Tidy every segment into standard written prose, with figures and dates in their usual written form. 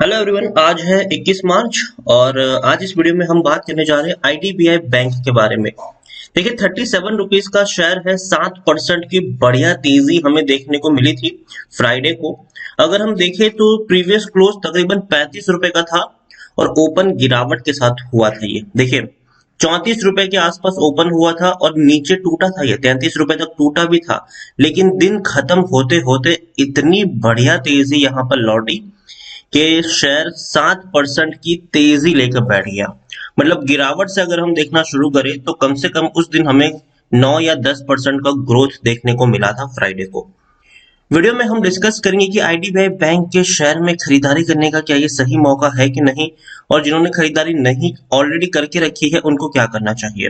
Hello everyone, आज है 21 मार्च और आज इस वीडियो में हम बात करने जा रहे हैं आईडीबीआई बैंक के बारे में। देखिए 37 रुपीज का शेयर है, 7% की बढ़िया तेजी हमें देखने को मिली थी फ्राइडे को। अगर हम देखें तो प्रीवियस क्लोज तकरीबन 35 रुपए का था और ओपन गिरावट के साथ हुआ था। ये देखिए 34 रुपए के आसपास ओपन हुआ था और नीचे टूटा था, ये 33 रुपए तक टूटा भी था। लेकिन दिन खत्म होते होते इतनी बढ़िया तेजी यहाँ पर लौटी कि शेयर 7% की तेजी लेकर बैठ गया। मतलब गिरावट से अगर हम देखना शुरू करें तो कम से कम उस दिन हमें 9 या 10% का ग्रोथ देखने को मिला था फ्राइडे को। वीडियो में हम डिस्कस करेंगे कि आईडीबीआई बैंक के शेयर में खरीदारी करने का क्या ये सही मौका है कि नहीं, और जिन्होंने खरीदारी नहीं ऑलरेडी करके रखी है उनको क्या करना चाहिए।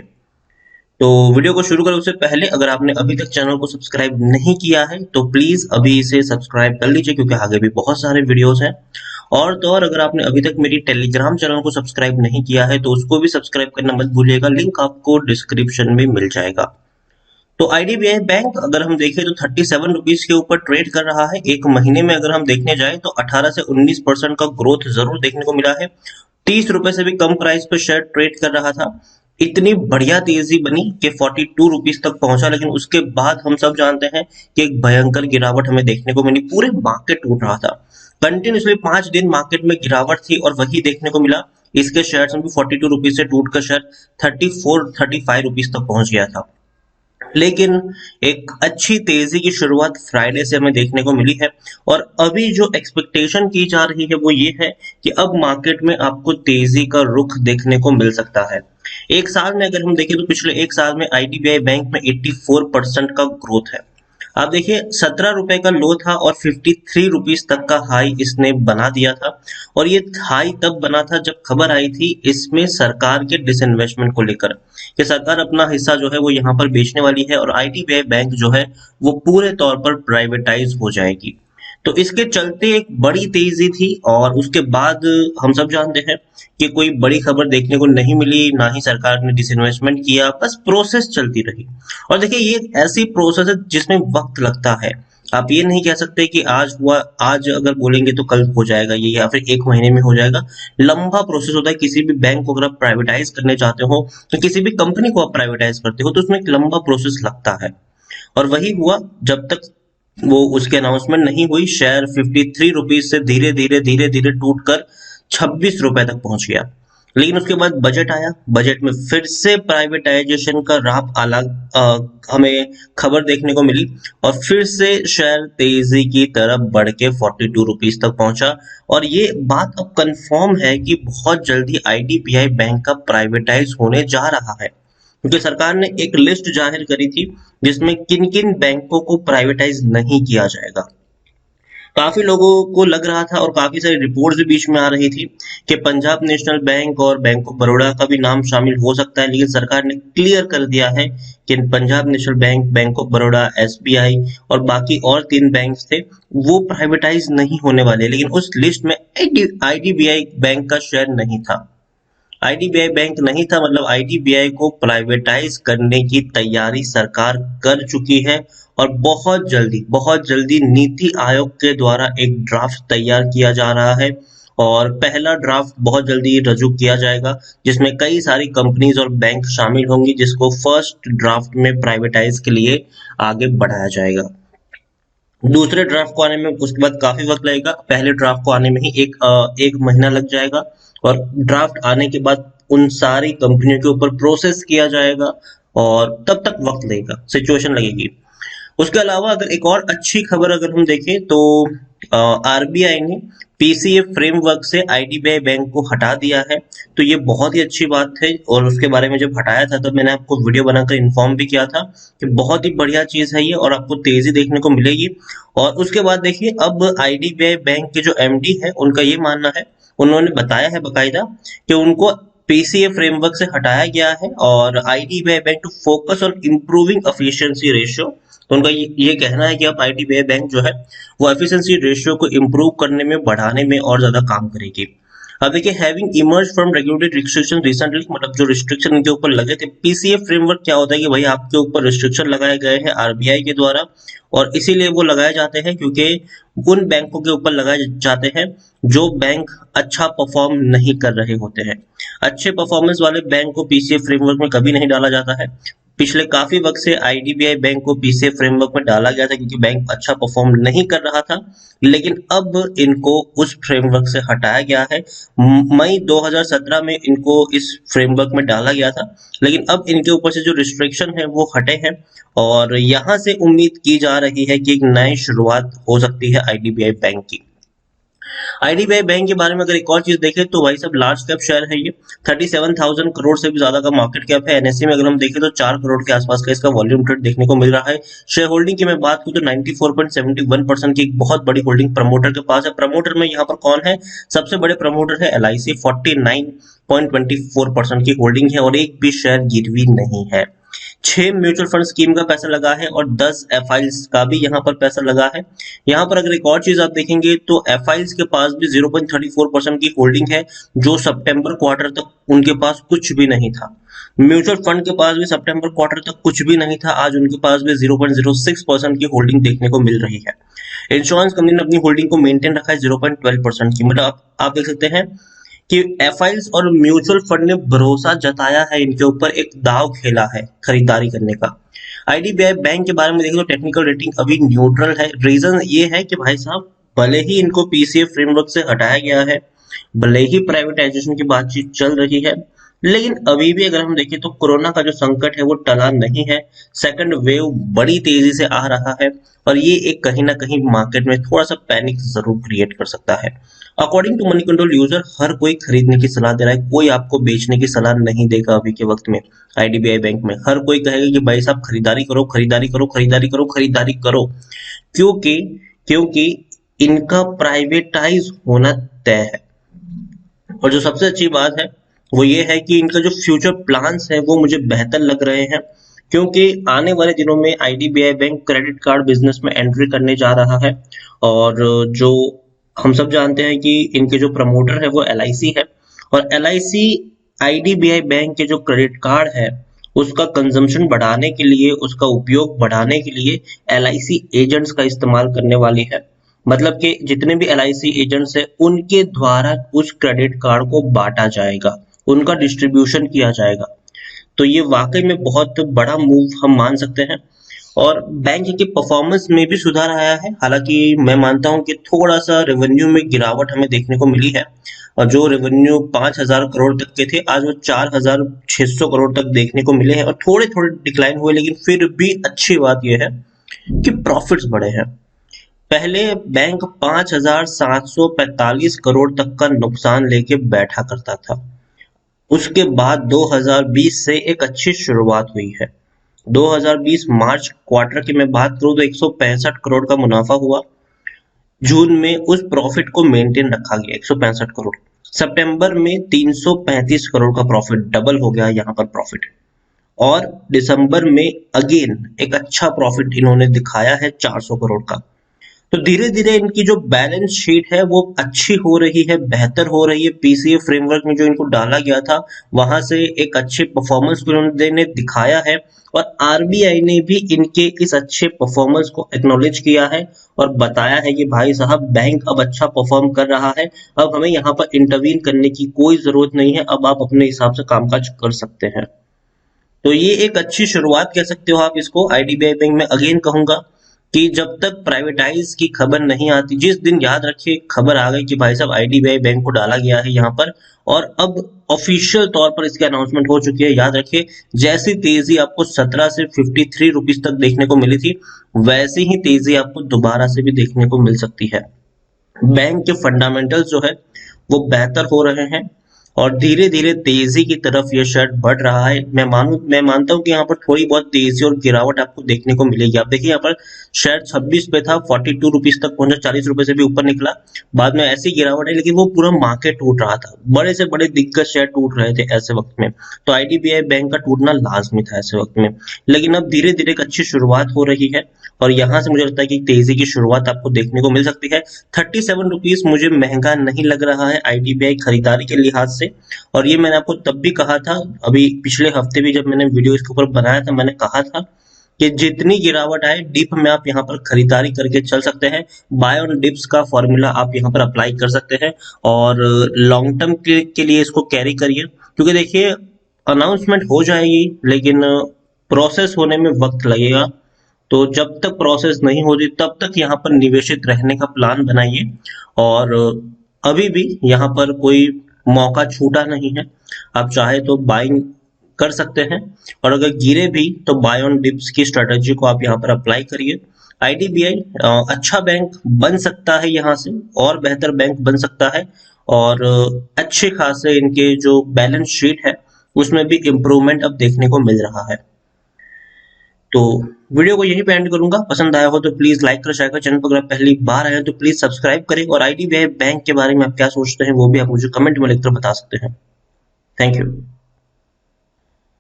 तो वीडियो को शुरू करें उससे पहले अगर आपने अभी तक चैनल को सब्सक्राइब नहीं किया है तो प्लीज अभी इसे सब्सक्राइब कर लीजिए, क्योंकि आगे भी बहुत सारे वीडियोस हैं। और तो और अगर आपने अभी तक मेरी टेलीग्राम चैनल को सब्सक्राइब नहीं किया है तो उसको भी सब्सक्राइब करना मत भूलिएगा, लिंक आपको डिस्क्रिप्शन में मिल जाएगा। तो आईडीबीआई बैंक अगर हम देखें तो 37 रुपीज के ऊपर ट्रेड कर रहा है। एक महीने में अगर हम देखने जाए तो 18 से 19% का ग्रोथ जरूर देखने को मिला है। 30 रुपए से भी कम प्राइस पर शेयर ट्रेड कर रहा था। इतनी बढ़िया तेजी बनी कि 42 रुपीज तक पहुंचा, लेकिन उसके बाद हम सब जानते हैं कि एक भयंकर गिरावट हमें देखने को मिली। पूरे मार्केट टूट रहा था, कंटिन्यूसली 5 दिन मार्केट में गिरावट थी और वही देखने को मिला। इसके शेयर्स में भी 42 रुपीज से टूट कर शेयर 35 रुपीज तक पहुंच गया था। लेकिन एक अच्छी तेजी की शुरुआत फ्राइडे से हमें देखने को मिली है और अभी जो एक्सपेक्टेशन की जा रही है वो ये है कि अब मार्केट में आपको तेजी का रुख देखने को मिल सकता है। एक साल में अगर हम देखें तो पिछले एक साल में आईडीबीआई बैंक में 84% का ग्रोथ है। आप देखिए 17 रुपए का लो था और 53 रुपीज तक का हाई इसने बना दिया था। और ये हाई तब बना था जब खबर आई थी इसमें सरकार के डिसइन्वेस्टमेंट को लेकर कि सरकार अपना हिस्सा जो है वो यहाँ पर बेचने वाली है और आईडीबीआई बैंक जो है वो पूरे तौर पर प्राइवेटाइज हो जाएगी। तो इसके चलते एक बड़ी तेजी थी और उसके बाद हम सब जानते हैं कि कोई बड़ी खबर देखने को नहीं मिली, ना ही सरकार ने डिसइन्वेस्टमेंट किया, बस प्रोसेस चलती रही। और देखिए ये ऐसी प्रोसेस है जिसमें वक्त लगता है। आप ये नहीं कह सकते कि आज हुआ, आज अगर बोलेंगे तो कल हो जाएगा ये, या फिर एक महीने में हो जाएगा। लंबा प्रोसेस होता है। किसी भी बैंक को अगर आप प्राइवेटाइज करने चाहते हो तो किसी भी कंपनी को आप प्राइवेटाइज करते हो तो उसमें एक लंबा प्रोसेस लगता है। और वही हुआ, जब तक वो उसकी अनाउंसमेंट नहीं हुई शेयर 53 रुपीज से धीरे धीरे धीरे धीरे टूट कर 26 रुपए तक पहुंच गया। लेकिन उसके बाद बजट आया, बजट में फिर से प्राइवेटाइजेशन का राह अलग हमें खबर देखने को मिली और फिर से शेयर तेजी की तरफ बढ़ के 42 रुपीज तक पहुंचा। और ये बात अब कंफर्म है कि बहुत जल्दी आईडीबीआई बैंक का प्राइवेटाइज होने जा रहा है, क्योंकि सरकार ने एक लिस्ट जाहिर करी थी जिसमें किन किन बैंकों को प्राइवेटाइज नहीं किया जाएगा। काफी लोगों को लग रहा था और काफी सारी रिपोर्ट्स भी बीच में आ रही थी कि पंजाब नेशनल बैंक और बैंक ऑफ बड़ौदा का भी नाम शामिल हो सकता है, लेकिन सरकार ने क्लियर कर दिया है कि Punjab national bank, bank of Baroda, SBI और बाकी और 3 बैंक्स थे वो प्राइवेटाइज नहीं होने वाले। लेकिन उस लिस्ट में आईडीबीआई बैंक का शेयर नहीं था। आईडीबीआई बैंक नहीं था, मतलब आईडीबीआई को प्राइवेटाइज करने की तैयारी सरकार कर चुकी है और बहुत जल्दी नीति आयोग के द्वारा एक ड्राफ्ट तैयार किया जा रहा है और पहला ड्राफ्ट बहुत जल्दी रजू किया जाएगा जिसमें कई सारी कंपनीज और बैंक शामिल होंगी, जिसको फर्स्ट ड्राफ्ट में प्राइवेटाइज के लिए आगे बढ़ाया जाएगा। दूसरे ड्राफ्ट को आने में उसके बाद काफी वक्त लगेगा, पहले ड्राफ्ट को आने में ही एक महीना लग जाएगा और ड्राफ्ट आने के बाद उन सारी कंपनियों के ऊपर प्रोसेस किया जाएगा और तब तक वक्त लगेगा, सिचुएशन लगेगी। उसके अलावा अगर एक और अच्छी खबर अगर हम देखें तो आरबीआई ने पीसीए फ्रेमवर्क से आईडीबीआई बैंक को हटा दिया है। तो ये बहुत ही अच्छी बात है और उसके बारे में जब हटाया था तब मैंने आपको वीडियो बनाकर इन्फॉर्म भी किया था कि बहुत ही बढ़िया चीज है ये और आपको तेजी देखने को मिलेगी। और उसके बाद देखिए अब आईडीबीआई बैंक के जो एमडी है उनका ये मानना है, उन्होंने बताया है बकायदा कि उनको पीसीए फ्रेमवर्क से हटाया गया है और IDBI Bank to focus on improving efficiency ratio. तो उनका ये कहना है कि अब आईडीबीआई बैंक जो है वो एफिशिएंसी रेशियो को इम्प्रूव करने में, बढ़ाने में और ज्यादा काम करेगी। अब देखिए, having emerge from regulatory restriction recently, मतलब जो रिस्ट्रिक्शन इनके ऊपर लगे थे, पीसीए फ्रेमवर्क क्या होता है कि भाई आपके ऊपर रिस्ट्रिक्शन लगाए गए हैं आरबीआई के द्वारा, और इसीलिए वो लगाए जाते हैं क्योंकि उन बैंकों के ऊपर लगाए जाते हैं जो बैंक अच्छा परफॉर्म नहीं कर रहे होते हैं। अच्छे परफॉर्मेंस वाले बैंक को पीसीए फ्रेमवर्क में कभी नहीं डाला जाता है। पिछले काफी वक्त से आईडीबीआई बैंक को पीसीए फ्रेमवर्क में डाला गया था क्योंकि बैंक अच्छा परफॉर्म नहीं कर रहा था, लेकिन अब इनको उस फ्रेमवर्क से हटाया गया है। मई 2017 में इनको इस फ्रेमवर्क में डाला गया था, लेकिन अब इनके ऊपर से जो रिस्ट्रिक्शन है वो हटे हैं, और यहां से उम्मीद की जा रही है कि एक नई शुरुआत हो सकती है आईडीबीआई बैंक की। आईडीबीआई बैंक के बारे में अगर एक और चीज देखें तो भाई साहब लार्ज कैप शेयर है ये, 37,000 करोड़ से भी ज्यादा का मार्केट कैप है। एनएससी में अगर हम देखें तो 4 करोड़ के आसपास का इसका वॉल्यूम ट्रेड देखने को मिल रहा है। शेयर होल्डिंग की मैं बात करूं तो 94.71% की एक बहुत बड़ी होल्डिंग प्रमोटर के पास है। प्रमोटर में यहाँ पर कौन है? सबसे बड़े प्रमोटर है एलआईसी, 49.24% की होल्डिंग है और एक भी शेयर गिरवी नहीं है। 6 म्यूचुअल फंड स्कीम का पैसा लगा है और 10 एफआईएल्स का भी यहाँ पर पैसा लगा है। यहाँ पर अगर एक और चीज आप देखेंगे तो एफआईएल्स के पास भी 0.34% की होल्डिंग है, जो सितंबर क्वार्टर तक उनके पास कुछ भी नहीं था। म्यूचुअल फंड के पास भी सितंबर क्वार्टर तक कुछ भी नहीं था, आज उनके पास भी 0.06% की होल्डिंग देखने को मिल रही है। इंश्योरेंस कंपनी ने अपनी होल्डिंग को मेंटेन रखा है 0.12% की, मतलब आप देख सकते हैं कि एफआईएल्स और म्यूचुअल फंड ने भरोसा जताया है इनके ऊपर, एक दाव खेला है खरीदारी करने का। आईडीबीआई बैंक के बारे में देखें तो टेक्निकल रेटिंग अभी न्यूट्रल है। रीजन ये है कि भाई साहब भले ही इनको पीसीए फ्रेमवर्क से हटाया गया है, भले ही प्राइवेटाइजेशन की बातचीत चल रही है, लेकिन अभी भी अगर हम देखें तो कोरोना का जो संकट है वो टला नहीं है। सेकंड वेव बड़ी तेजी से आ रहा है और ये एक कहीं ना कहीं मार्केट में थोड़ा सा पैनिक जरूर क्रिएट कर सकता है। According to Moneycontrol user, हर कोई खरीदने की सलाह दे रहा है, कोई आपको बेचने की सलाह नहीं देगा अभी के वक्त में। आईडीबीआई बैंक में हर कोई कहेगा कि भाई साहब खरीदारी करो, खरीदारी करो, खरीदारी करो, खरीदारी करो, क्योंकि क्योंकि इनका प्राइवेटाइज होना तय है। और जो सबसे अच्छी बात है वो ये है कि इनका जो फ्यूचर प्लान्स है वो मुझे बेहतर लग रहे हैं, क्योंकि आने वाले दिनों में IDBI bank credit card business में एंट्री करने जा रहा है। और जो हम सब जानते हैं कि इनके जो प्रमोटर है वो एलआईसी है, और एलआईसी आईडीबीआई बैंक के जो क्रेडिट कार्ड है उसका कंजम्पशन बढ़ाने के लिए, उसका उपयोग बढ़ाने के लिए एलआईसी एजेंट्स का इस्तेमाल करने वाली है। मतलब कि जितने भी एलआईसी एजेंट्स है उनके द्वारा उस क्रेडिट कार्ड को बांटा जाएगा, उनका डिस्ट्रीब्यूशन किया जाएगा। तो ये वाकई में बहुत बड़ा मूव हम मान सकते हैं। और बैंक के परफॉर्मेंस में भी सुधार आया है। हालांकि मैं मानता हूं कि थोड़ा सा रेवेन्यू में गिरावट हमें देखने को मिली है, और जो रेवेन्यू 5,000 करोड़ तक के थे आज वो 4,600 करोड़ तक देखने को मिले हैं, और थोड़े थोड़े डिक्लाइन हुए, लेकिन फिर भी अच्छी बात यह है कि प्रॉफिट्स बढ़े हैं। पहले बैंक 5,745 करोड़ तक का नुकसान लेके बैठा करता था, उसके बाद 2020 से एक अच्छी शुरुआत हुई है। 2020 मार्च क्वार्टर की मैं बात करूं तो 165 करोड़ का मुनाफा हुआ। जून में उस प्रॉफिट को मेंटेन रखा गया 165 करोड़। सितंबर में 335 करोड़ का प्रॉफिट, डबल हो गया यहाँ पर प्रॉफिट। और दिसंबर में अगेन एक अच्छा प्रॉफिट इन्होंने दिखाया है 400 करोड़ का। तो धीरे धीरे इनकी जो बैलेंस शीट है वो अच्छी हो रही है, बेहतर हो रही है। पीसीए फ्रेमवर्क में जो इनको डाला गया था वहां से एक अच्छे परफॉर्मेंस को इन्होंने दिखाया है, और आरबीआई ने भी इनके इस अच्छे परफॉर्मेंस को एक्नॉलेज किया है और बताया है कि भाई साहब बैंक अब अच्छा परफॉर्म कर रहा है, अब हमें यहाँ पर इंटरवीन करने की कोई जरूरत नहीं है, अब आप अपने हिसाब से कामकाज कर सकते हैं। तो ये एक अच्छी शुरुआत कह सकते हो आप इसको आईडीबीआई बैंक में। अगेन कहूंगा कि जब तक प्राइवेटाइज की खबर नहीं आती, जिस दिन याद रखिए खबर आ गई कि भाई साहब आईडीबीआई बैंक को डाला गया है यहाँ पर, और अब ऑफिशियल तौर पर इसकी अनाउंसमेंट हो चुकी है, याद रखिए जैसी तेजी आपको 17 से 53 रुपीज तक देखने को मिली थी, वैसी ही तेजी आपको दोबारा से भी देखने को मिल सकती है। बैंक के फंडामेंटल्स जो है वो बेहतर हो रहे हैं, और धीरे धीरे तेजी की तरफ ये शेयर बढ़ रहा है। मैं मानता हूं कि यहाँ पर थोड़ी बहुत तेजी और गिरावट आपको देखने को मिलेगी। आप देखिए यहाँ पर शेयर 26 पे था, 42 रुपीज तक पहुंचा, 40 रुपए से भी ऊपर निकला, बाद में ऐसी गिरावट है, लेकिन वो पूरा मार्केट टूट रहा था, बड़े से बड़े दिग्गज शेयर टूट रहे थे ऐसे वक्त में। तो आईडीबीआई बैंक का टूटना लाजमी था ऐसे वक्त में। लेकिन अब धीरे धीरे एक अच्छी शुरुआत हो रही है और यहाँ से मुझे लगता है कि तेजी की शुरुआत आपको देखने को मिल सकती है। 37 रुपीज मुझे महंगा नहीं लग रहा है आईडीबीआई खरीदारी के लिहाज से। और ये मैंने आपको तब भी कहा था, अभी पिछले हफ्ते भी जब मैंने वीडियो इसके ऊपर बनाया था, मैंने कहा था कि जितनी गिरावट आए डिप में आप यहाँ पर खरीदारी करके चल सकते हैं। बाय ऑन डिप्स का फॉर्मूला आप यहाँ पर अप्लाई कर सकते हैं और लॉन्ग टर्म के लिए इसको कैरी करिए, क्योंकि देखिए अनाउंसमेंट हो जाएगी लेकिन प्रोसेस होने में वक्त लगेगा। तो जब तक प्रोसेस नहीं होती तब तक यहाँ पर निवेशित रहने का प्लान बनाइए। और अभी भी यहाँ पर कोई मौका छूटा नहीं है, आप चाहे तो बाइंग कर सकते हैं। और अगर गिरे भी तो बाय ऑन डिप्स की स्ट्रेटजी को आप यहाँ पर अप्लाई करिए। आईडीबीआई अच्छा बैंक बन सकता है, यहाँ से और बेहतर बैंक बन सकता है। और अच्छे खासे इनके जो बैलेंस शीट है उसमें भी इम्प्रूवमेंट अब देखने को मिल रहा है। तो वीडियो को यहीं पे एंड करूंगा। पसंद आया हो तो प्लीज लाइक कर, शेयर कर, चैनल पर अगर पहली बार आए हैं तो प्लीज सब्सक्राइब करें। और आईडीबीआई बैंक के बारे में आप क्या सोचते हैं वो भी आप मुझे कमेंट में लिखकर बता सकते हैं। Thank you.